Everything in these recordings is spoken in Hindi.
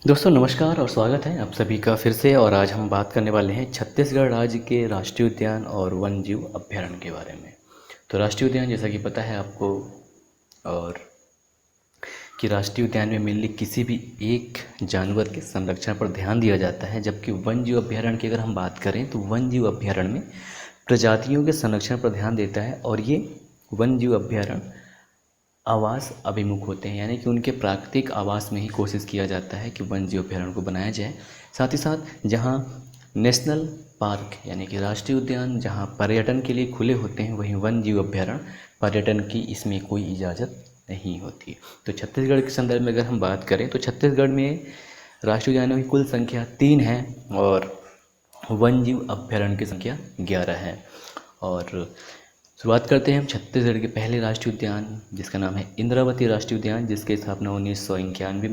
दोस्तों नमस्कार और स्वागत है आप सभी का फिर से। और आज हम बात करने वाले हैं छत्तीसगढ़ राज्य के राष्ट्रीय उद्यान और वन्यजीव अभयारण्य के बारे में। तो राष्ट्रीय उद्यान जैसा कि पता है आपको, और कि राष्ट्रीय उद्यान में मेनली किसी भी एक जानवर के संरक्षण पर ध्यान दिया जाता है, जबकि वन्यजीव अभयारण्य की अगर हम बात करें तो वन्यजीव अभयारण्य में प्रजातियों के संरक्षण पर ध्यान देता है। और ये वन्यजीव अभयारण्य आवास अभिमुख होते हैं, यानी कि उनके प्राकृतिक आवास में ही कोशिश किया जाता है कि वन्यजीव अभयारण्य को बनाया जाए। साथ ही साथ जहाँ नेशनल पार्क यानी कि राष्ट्रीय उद्यान जहाँ पर्यटन के लिए खुले होते हैं, वहीं वन्यजीव अभयारण्य पर्यटन की इसमें कोई इजाज़त नहीं होती। तो छत्तीसगढ़ के संदर्भ में अगर हम बात करें तो छत्तीसगढ़ में राष्ट्रीय उद्यानों की कुल संख्या 3 है और वन्यजीव अभयारण्य की संख्या 11 है। और शुरुआत करते हैं हम छत्तीसगढ़ के पहले राष्ट्रीय उद्यान जिसका नाम है इंद्रावती राष्ट्रीय उद्यान, जिसकी स्थापना 1981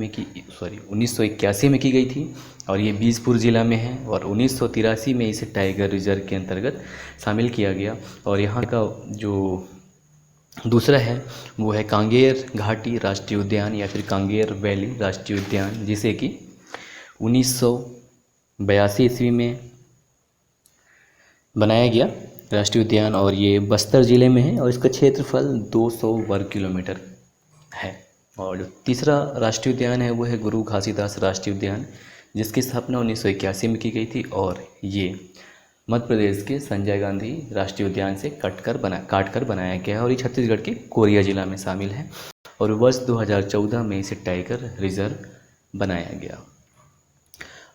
में की गई थी और ये बीजपुर जिला में है। और 1983 में इसे टाइगर रिजर्व के अंतर्गत शामिल किया गया। और यहाँ का जो दूसरा है वो है कांगेर घाटी राष्ट्रीय उद्यान या फिर कांगेर वैली राष्ट्रीय उद्यान, जिसे कि 1982 ईस्वी में बनाया गया राष्ट्रीय उद्यान, और ये बस्तर ज़िले में है और इसका क्षेत्रफल 200 वर्ग किलोमीटर है। और जो तीसरा राष्ट्रीय उद्यान है वो है गुरु घासीदास राष्ट्रीय उद्यान, जिसकी स्थापना 1981 में की गई थी और ये मध्य प्रदेश के संजय गांधी राष्ट्रीय उद्यान से काट कर बनाया गया है और ये छत्तीसगढ़ के कोरिया जिला में शामिल है। और वर्ष 2014 में इसे टाइगर रिजर्व बनाया गया।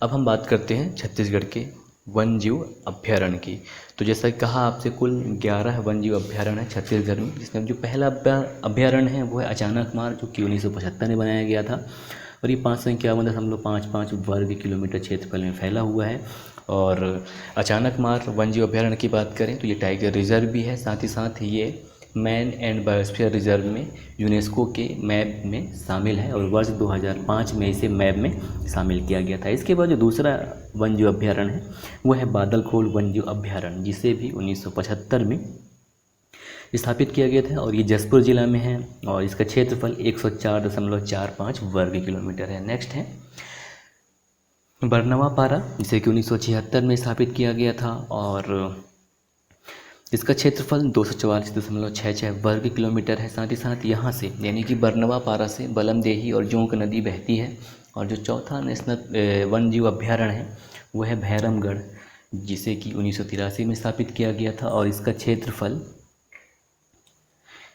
अब हम बात करते हैं छत्तीसगढ़ के वन्यजीव अभयारण्य की। तो जैसा कि कहा आपसे, कुल 11 वन्यजीव अभयारण्य है छत्तीसगढ़ में, जिसमें जो पहला अभयारण्य है वो है अचानकमार, जो कि 1975 में बनाया गया था और ये 551.55 वर्ग किलोमीटर क्षेत्रफल में फैला हुआ है। और अचानकमार वन्यजीव अभयारण्य की बात करें तो ये टाइगर रिजर्व भी है, साथ ही साथ ये मैन एंड बायोस्फीयर रिजर्व में यूनेस्को के मैप में शामिल है और वर्ष 2005 में इसे मैप में शामिल किया गया था। इसके बाद जो दूसरा वन्यजीव अभयारण्य है वो है बादलखोल वन्यजीव अभयारण्य, जिसे भी 1975 में स्थापित किया गया था और ये जसपुर जिला में है और इसका क्षेत्रफल 104.45 वर्ग किलोमीटर है। नेक्स्ट है बरनवा पारा, जिसे कि 1976 में स्थापित किया गया था और इसका क्षेत्रफल 244.66 वर्ग किलोमीटर है। साथ ही साथ यहाँ से यानी कि बरनवा पारा से बलमदेही और जोंक नदी बहती है। और जो चौथा नेशनल वन्यजीव अभयारण्य है वो है भैरमगढ़, जिसे कि 1983 में स्थापित किया गया था और इसका क्षेत्रफल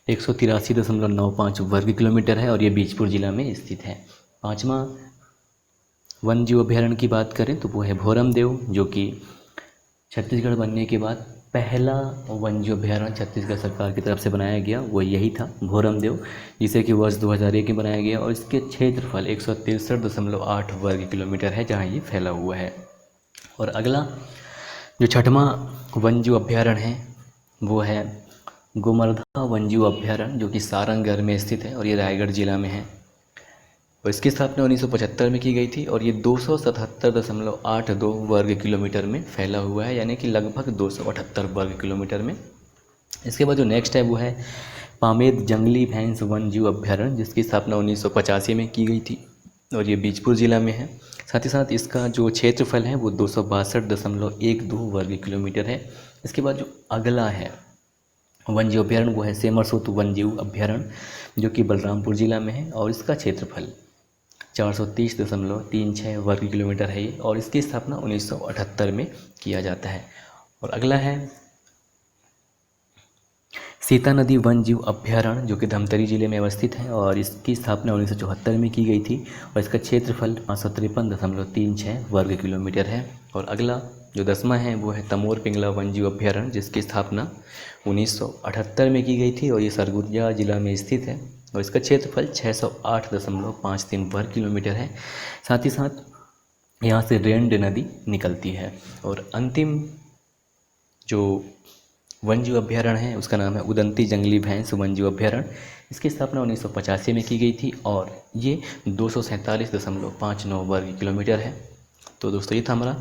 183.95 वर्ग किलोमीटर है और ये बीजपुर जिला में स्थित है। पाँचवा वन्यजीव अभयारण्य की बात करें तो वो है भोरमदेव, जो कि छत्तीसगढ़ बनने के बाद पहला वन्यजीव अभयारण्य छत्तीसगढ़ सरकार की तरफ से बनाया गया वो यही था, भोरमदेव, जिसे कि वर्ष 2001 में बनाया गया और इसके क्षेत्रफल 163.8 वर्ग किलोमीटर है, जहाँ ये फैला हुआ है। और अगला जो छठवां वन्यजीव अभयारण्य है वो है गोमर्धा वन्यजीव अभयारण्य, जो कि सारंगगढ़ में स्थित है और ये रायगढ़ जिला में है और इसकी स्थापना 1975 में की गई थी और ये 277.82 वर्ग किलोमीटर में फैला हुआ है, यानी कि लगभग 278 वर्ग किलोमीटर में। इसके बाद जो नेक्स्ट है वो है पामेद जंगली भैंस वन्यजीव अभयारण्य, जिसकी स्थापना 1985 में की गई थी और ये बीजपुर जिला में है। साथ ही साथ इसका जो क्षेत्रफल है वो 262.12 वर्ग किलोमीटर है। इसके बाद जो अगला है वन्यजीव अभयारण्य वो है सेमरसोत वन्यजीव अभयारण्य, जो कि बलरामपुर जिला में है और इसका क्षेत्रफल 430.36 वर्ग किलोमीटर है ये और इसकी स्थापना 1978 में किया जाता है। और अगला है सीता नदी वन्यजीव अभयारण्य, जो कि धमतरी जिले में अवस्थित है और इसकी स्थापना 1974 में की गई थी और इसका क्षेत्रफल 553.36 वर्ग किलोमीटर है। और अगला जो 10वां है वो है तमोर पिंगला वन्यजीव अभयारण्य, जिसकी स्थापना 1978 में की गई थी और ये सरगुजा जिला में स्थित है और इसका क्षेत्रफल 608.53 वर्ग किलोमीटर है। साथ ही साथ यहाँ से रेंड नदी निकलती है। और अंतिम जो वन्यजीव अभयारण्य है उसका नाम है उदंती जंगली भैंस वन्यजीव अभयारण्य, इसकी स्थापना 1985 में की गई थी और ये 247.59 वर्ग किलोमीटर है। तो दोस्तों ये था हमारा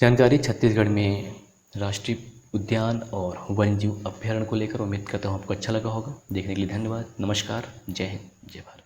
जानकारी छत्तीसगढ़ में राष्ट्रीय उद्यान और वन्यजीव अभयारण्य को लेकर। उम्मीद करता हूँ आपको अच्छा लगा होगा। देखने के लिए धन्यवाद। नमस्कार। जय हिंद, जय भारत।